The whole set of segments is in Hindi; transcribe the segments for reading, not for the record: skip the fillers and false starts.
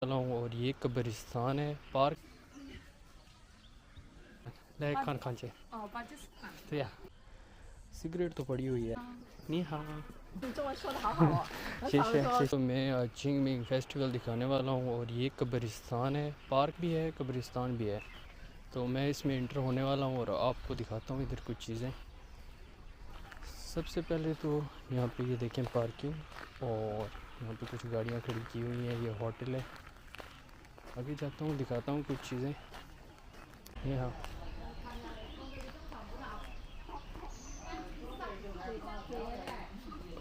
चला हूँ और ये कब्रिस्तान है पार्क खान खांचे तो या सिगरेट तो पड़ी हुई है नहीं हाँ शीशे तो मैं आज चिंगमिंग फेस्टिवल दिखाने वाला हूँ और ये कब्रिस्तान है, पार्क भी है कब्रिस्तान भी है। तो मैं इसमें इंटर होने वाला हूँ और आपको दिखाता हूँ इधर कुछ चीज़ें। सबसे पहले तो यहाँ पे ये देखें पार्किंग, और यहाँ पे कुछ गाड़ियाँ खड़ी की हुई हैं। ये होटल है। आगे जाता हूँ दिखाता हूँ कुछ चीज़ें। यहाँ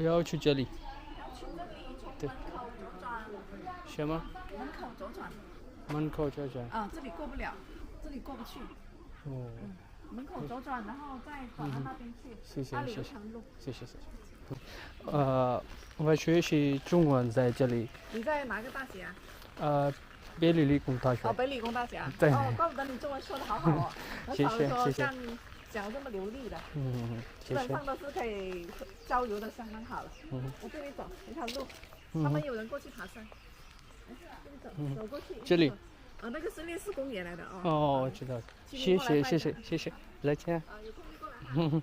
要去这里对什么门口左转啊，这里过不了，这里过不去。哦门口左转，然后再转到那边去。谢谢那里谢谢有长路。谢谢谢谢我学习中文在这里你在哪个大学啊？北理理工大学。哦，北理工大学啊。对哦，怪不得你中文说的好好哦。谢谢很少人说谢谢像讲这么流利的，基谢谢本上都是可以交流的相当好了。我这里走一条路，他们有人过去爬山。这里走，走过去。这里那个是烈士公园来的哦。哦，我知道。谢谢谢谢谢谢来见有空就过来。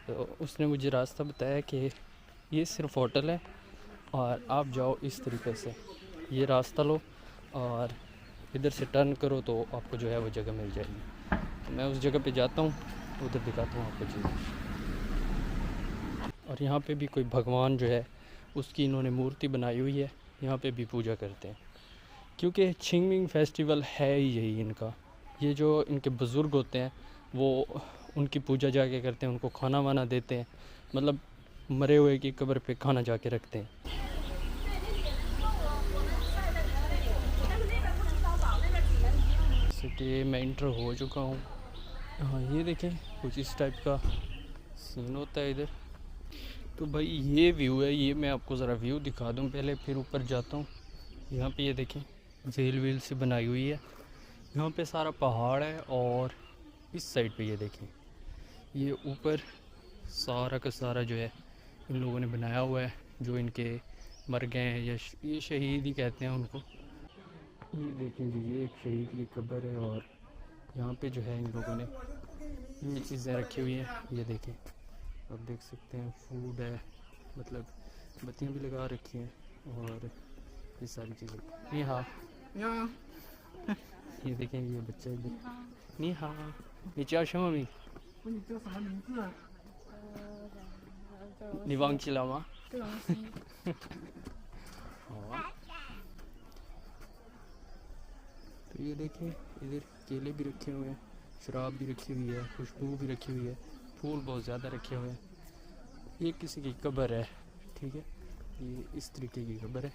तो उसने मुझे रास्ता बताया कि ये सिर्फ होटल है और आप जाओ इस तरीके से, ये रास्ता लो और इधर से टर्न करो तो आपको जो है वो जगह मिल जाएगी। तो मैं उस जगह पे जाता हूँ, उधर दिखाता हूँ आपको चीज़ें। और यहाँ पे भी कोई भगवान जो है उसकी इन्होंने मूर्ति बनाई हुई है, यहाँ पे भी पूजा करते हैं क्योंकि चिंगमिंग फेस्टिवल है ही यही इनका। ये जो इनके बुज़ुर्ग होते हैं वो उनकी पूजा जाके करते हैं, उनको खाना वाना देते हैं, मतलब मरे हुए की कब्र पे खाना जाके रखते हैं। सिटी मैं इंटर हो चुका हूँ। हाँ ये देखें कुछ इस टाइप का सीन होता है इधर। तो भाई ये व्यू है, ये मैं आपको ज़रा व्यू दिखा दूँ पहले, फिर ऊपर जाता हूँ। यहाँ पे ये देखें झील वील से बनाई हुई है, यहाँ पे सारा पहाड़ है और इस साइड पे ये देखें ये ऊपर सारा का सारा जो है इन लोगों ने बनाया हुआ है, जो इनके मर गए हैं या ये शहीद ही कहते हैं उनको। ये देखें जी ये एक शहीद की कब्र है और यहाँ पे जो है इन लोगों ने ये चीज़ें रखी हुई हैं। ये देखें आप देख सकते हैं फूड है, मतलब बत्तियाँ भी लगा रखी हैं और ये सारी चीज़ें। हाँ ये देखें ये बच्चा इधर नहीं हाँ नीचे शमा मी 问你叫什么名字啊？你忘记了吗？对王希。तो ये देखें इधर केले भी रखे हुए हैं, शराब भी रखी हुई है, खुशबू भी रखी हुई है, फूल बहुत ज़्यादा रखे हुए हैं। ये किसी की कब्र है, ठीक है, ये इस तरीके की कब्र है।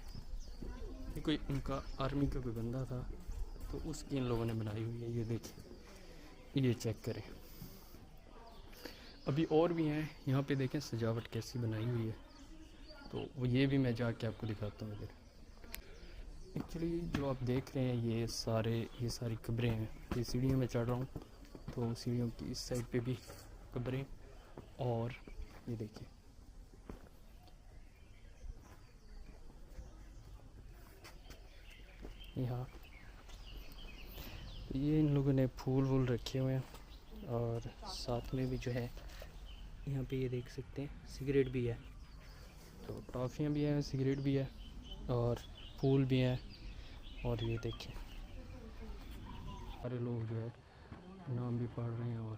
ये कोई उनका आर्मी का कोई बंदा था तो उसकी इन लोगों ने बनाई हुई है। ये देखें ये चेक करें। अभी और भी हैं यहाँ पे, देखें सजावट कैसी बनाई हुई है। तो वो ये भी मैं जाके आपको दिखाता हूँ इधर। एक्चुअली जो आप देख रहे हैं ये सारी कब्रें हैं। ये सीढ़ियों में चढ़ रहा हूँ तो सीढ़ियों की इस साइड पे भी कब्रें, और ये देखिए यहाँ ये इन लोगों ने फूल वूल रखे हुए हैं और साथ में भी जो है यहाँ पे ये देख सकते हैं सिगरेट भी है। तो टॉफ़ियाँ भी हैं, सिगरेट भी है और फूल भी हैं। और ये देखें सारे लोग जो है नाम भी पढ़ रहे हैं और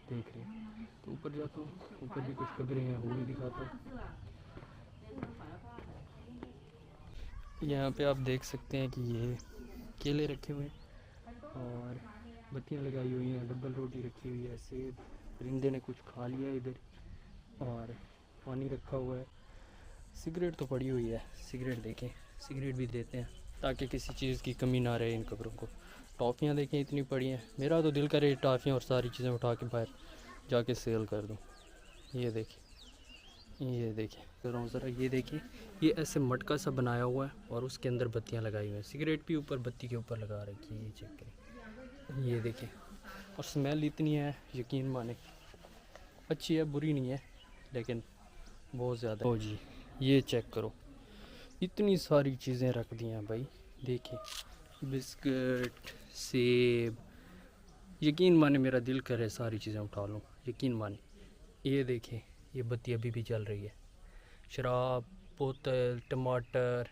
देख रहे हैं। तो ऊपर जाता हूँ, ऊपर भी कुछ कब्रें हैं वो भी दिखाता हूँ। यहाँ पे आप देख सकते हैं कि ये केले रखे हुए हैं और बत्तियाँ लगाई हुई हैं, डबल रोटी रखी हुई है, सेब, परिंदे ने कुछ खा लिया इधर, और पानी रखा हुआ है। सिगरेट तो पड़ी हुई है, सिगरेट देखें, सिगरेट भी देते हैं ताकि किसी चीज़ की कमी ना रहे इन कब्रों को। टॉफ़ियाँ देखें इतनी पड़ी हैं, मेरा तो दिल करे टॉफ़ियाँ और सारी चीज़ें उठा के बाहर जाके सेल कर दूँ। ये देखें कर रहा हूँ ज़रा, ये देखिए ये ऐसे मटका सा बनाया हुआ है और उसके अंदर बत्तियाँ लगाई हुई हैं। सिगरेट भी ऊपर बत्ती के ऊपर लगा रखी है, ये चेक करें, ये देखें। और स्मेल इतनी है यकीन माने, अच्छी है बुरी नहीं है लेकिन बहुत ज़्यादा। ओ जी ये चेक करो, इतनी सारी चीज़ें रख दी हैं भाई, देखिए बिस्किट, सेब, यकीन माने मेरा दिल करे सारी चीज़ें उठा लूँ, यकीन माने। ये देखें, ये बत्ती अभी भी चल रही है। शराब, बोतल, टमाटर,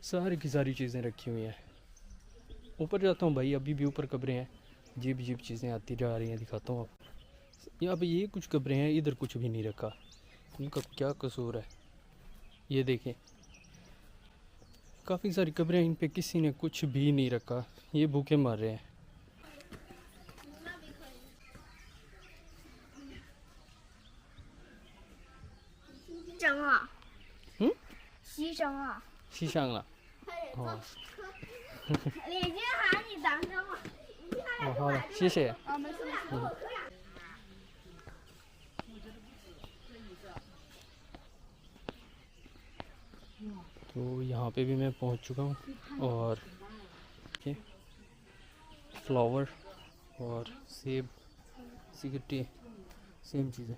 सारी की सारी चीज़ें रखी हुई हैं। ऊपर जाता हूँ भाई, अभी भी ऊपर कब्रें हैं, अजीब अजीब चीज़ें आती जा रही हैं, दिखाता हूँ आप। यहाँ पे ये कुछ कब्रें हैं, इधर कुछ भी नहीं रखा, इनका क्या कसूर है? ये देखें, काफ़ी सारी कब्रें, इन पे किसी ने कुछ भी नहीं रखा, ये भूखे मर रहे हैं। हम्म? 牺牲啊！ शीशांगला। हाँ 李金涵，你等等我。 好的，谢谢。啊，没事没事。 तो यहाँ पे भी मैं पहुँच चुका हूँ और ये फ्लावर और सेब, सिगरेटें, सेम चीज़ें।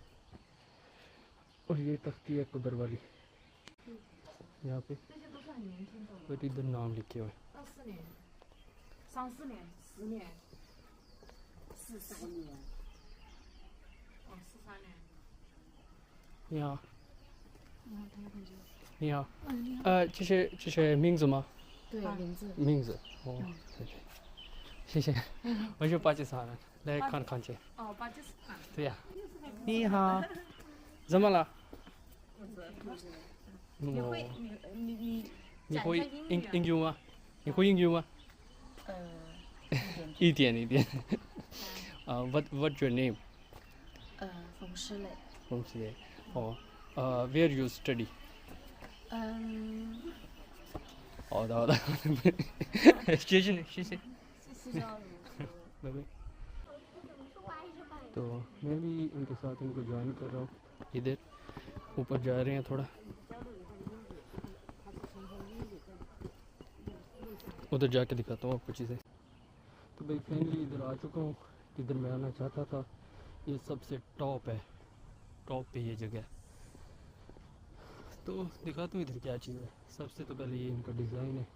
और ये तख्ती है कब्र वाली, यहाँ पे पर इधर नाम लिखे हुए हैं। 24年、34年、10年、43年。哦，43年。 यहाँ यहाँ 这是名字吗？ 对，名字。名字哦，对对，谢谢。我是巴基斯坦人，来看看去。哦，巴基斯坦。对呀。你好，怎么了？你我会你你会讲一下英语啊英语吗？你会英语吗？一点一点。What's your name？ 冯诗蕾。冯思蕾。哦，Where you study？ 好的好的，谢谢谢谢，拜拜。तो मैं भी इनके साथ इनको ज्वाइन कर रहा हूँ। इधर ऊपर जा रहे हैं थोड़ा, उधर जाके दिखाता हूँ आपको चीज़ें। तो भाई फाइनली इधर आ चुका हूँ, इधर मैं आना चाहता था। ये सबसे टॉप है, टॉप पे ये जगह है। तो दिखाता हूँ इधर क्या चीज़ है। सबसे तो पहले ये इनका डिज़ाइन है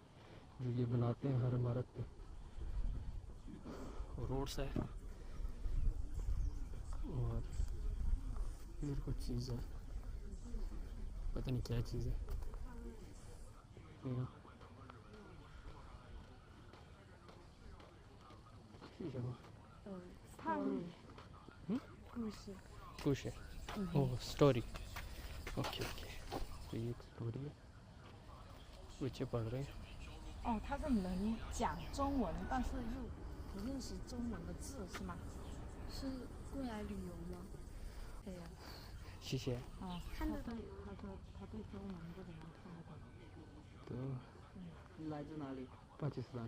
जो ये बनाते हैं हर इमारत पे। रोड्स है और फिर कुछ चीज़ है, पता नहीं क्या चीज़ है। यहाँ कुछ है, ओह स्टोरी। ओके ओके, तो ये एक स्टोरी है, बच्चे पढ़ रहे हैं। 哦，他是能讲中文，但是又不认识中文的字，是吗？是过来旅游吗？对呀。谢谢。哦，看得懂。他对中文不怎么看得懂。 तो 你来自哪里？ पाकिस्तान।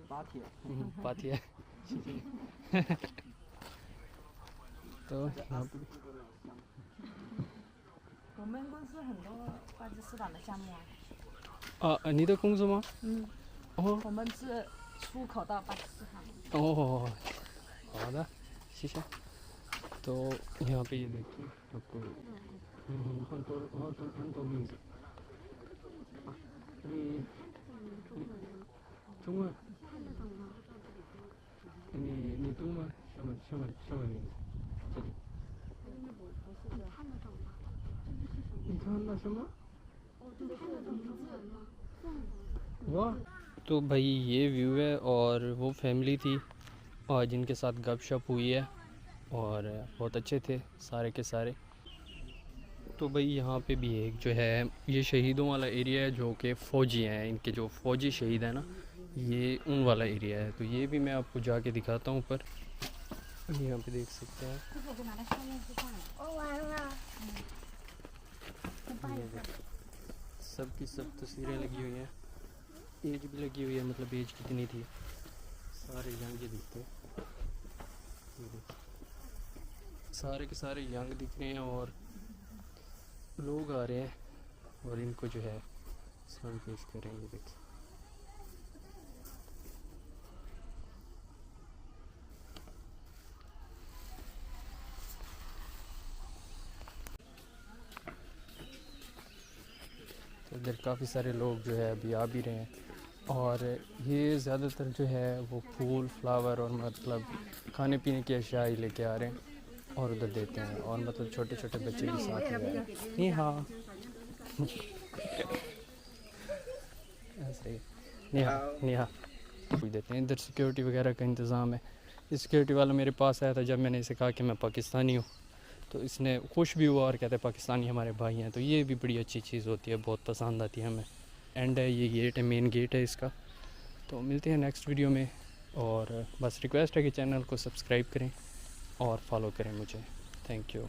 巴铁。बात ये है। तो यहाँ पे 我们公司很多巴基斯坦的项目啊。你的工作吗？嗯。哦我们是出口到巴基斯坦。哦，好的，谢谢。तो यहाँ पे ये देखिए आपको हंटो मीन्स 정말你懂吗？什么名字？你看到什么？वाह। तो भाई ये व्यू है और वो फैमिली थी और जिनके साथ गपशप हुई है और बहुत अच्छे थे सारे के सारे। तो भाई यहाँ पे भी एक जो है ये शहीदों वाला एरिया है, जो कि फ़ौजी हैं, इनके जो फ़ौजी शहीद हैं ना, ये उन वाला एरिया है। तो ये भी मैं आपको जाके दिखाता हूँ ऊपर, यहाँ पे देख सकते हैं। 我完了。 सब की सब तस्वीरें लगी हुई हैं, एज भी लगी हुई है, मतलब एज कितनी थी, सारे यंग ही दिखते हैं। ये देखिए सारे के सारे यंग दिख रहे हैं और लोग आ रहे हैं और इनको जो है सलाम पेश कर रहे हैं। ये देखिए तो इधर काफ़ी सारे लोग जो है अभी आ भी रहे हैं। और ये ज़्यादातर जो है वो फूल फ्लावर और मतलब खाने पीने की अशिया ही लेके आ रहे हैं और उधर देते हैं, और मतलब छोटे छोटे बच्चे भी साथ में हैं। नहीं हाँ ऐसे ही नहीं हाँ देते हैं। इधर सिक्योरिटी वगैरह का इंतज़ाम है। ये सिक्योरिटी वाला मेरे पास आया था जब मैंने इसे कहा कि मैं पाकिस्तानी हूँ, तो इसने खुश भी हुआ और कहते हैं पाकिस्तानी हमारे भाई हैं। तो ये भी बड़ी अच्छी चीज़ होती है, बहुत पसंद आती है हमें। एंड है ये गेट है, मेन गेट है इसका। तो मिलते हैं नेक्स्ट वीडियो में, और बस रिक्वेस्ट है कि चैनल को सब्सक्राइब करें और फॉलो करें मुझे। Thank you.